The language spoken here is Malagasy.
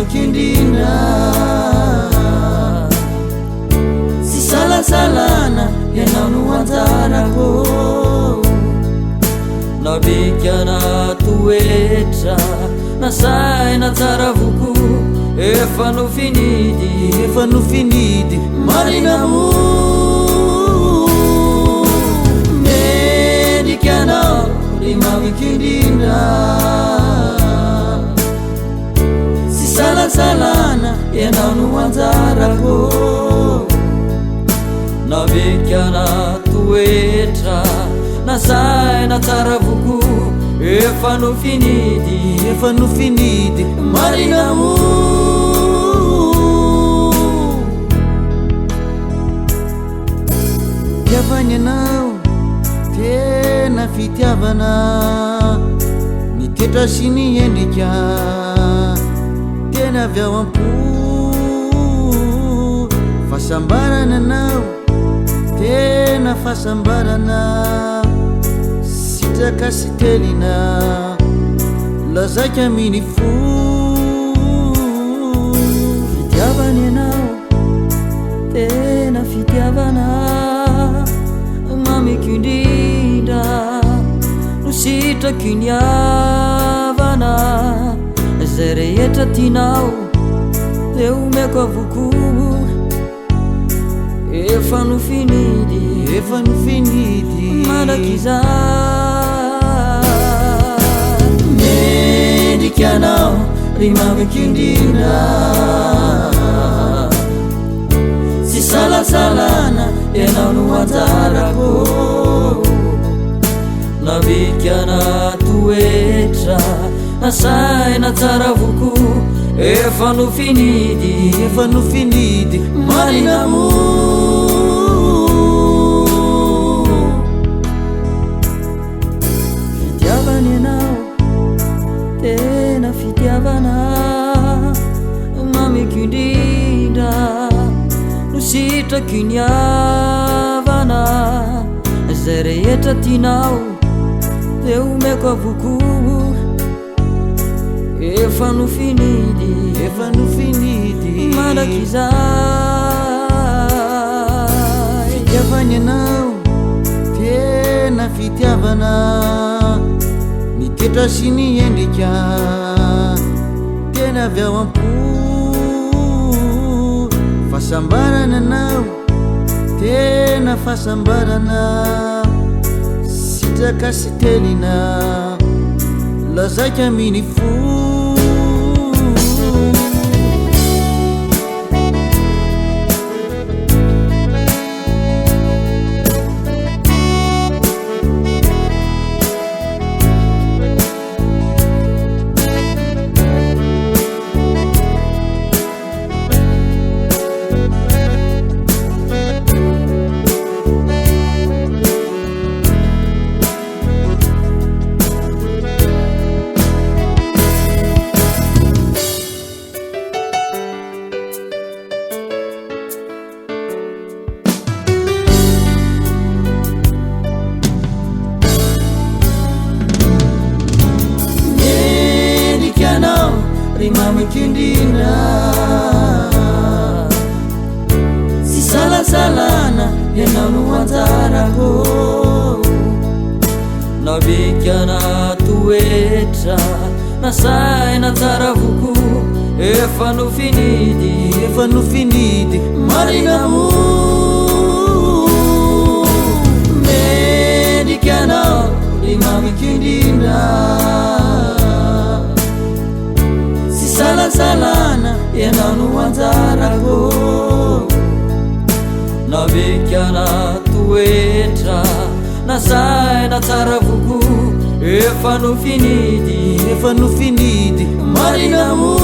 rimamikindina si salasalana ianao no anjarako nabikana toetra nasaina tsara voko efa no finidy marinamo mendrikanao rimamikindina si salasalana ianao no anjarako nabikana toetra nasaina tsara voko efa no finidy marinamo tiavany anao tena fitiavana mitoetra sy ny endrika tena avy ao am-po fahasambarana anao tena fahasambarana sitraka sy telina lazaika miny fo fitiavany anao tena fitiavana mamikindrinda no sitraky ny havana zay rehetra tianao de omeko avoko efa no finidy mandrakizay mendrikanao rimamikindina si salasalana ianao no anjarako nabikana toetra nasaina tsara voko efa no finidy marinamo fitiavany anao tena fitiavana mamikindrinda no sitraky ny havana zay rehetra tianao de omeko avoko efa no finidy mandrakizay fitiavany anao tena fitiavana mitoetra sy ny endrika tena avy ao am-po fahasambarana anao tena fahasambarana sitraka sy telina lazaika miny fo rimamikindina si salasalana ianao no anjarako nabikana toetra nasaina tsara voko efa no finidy marinamo mendrikanao rimamikindina salasalana ianao no anjarako nabikana toetra nasaina tsara voko efa no finidy marinamo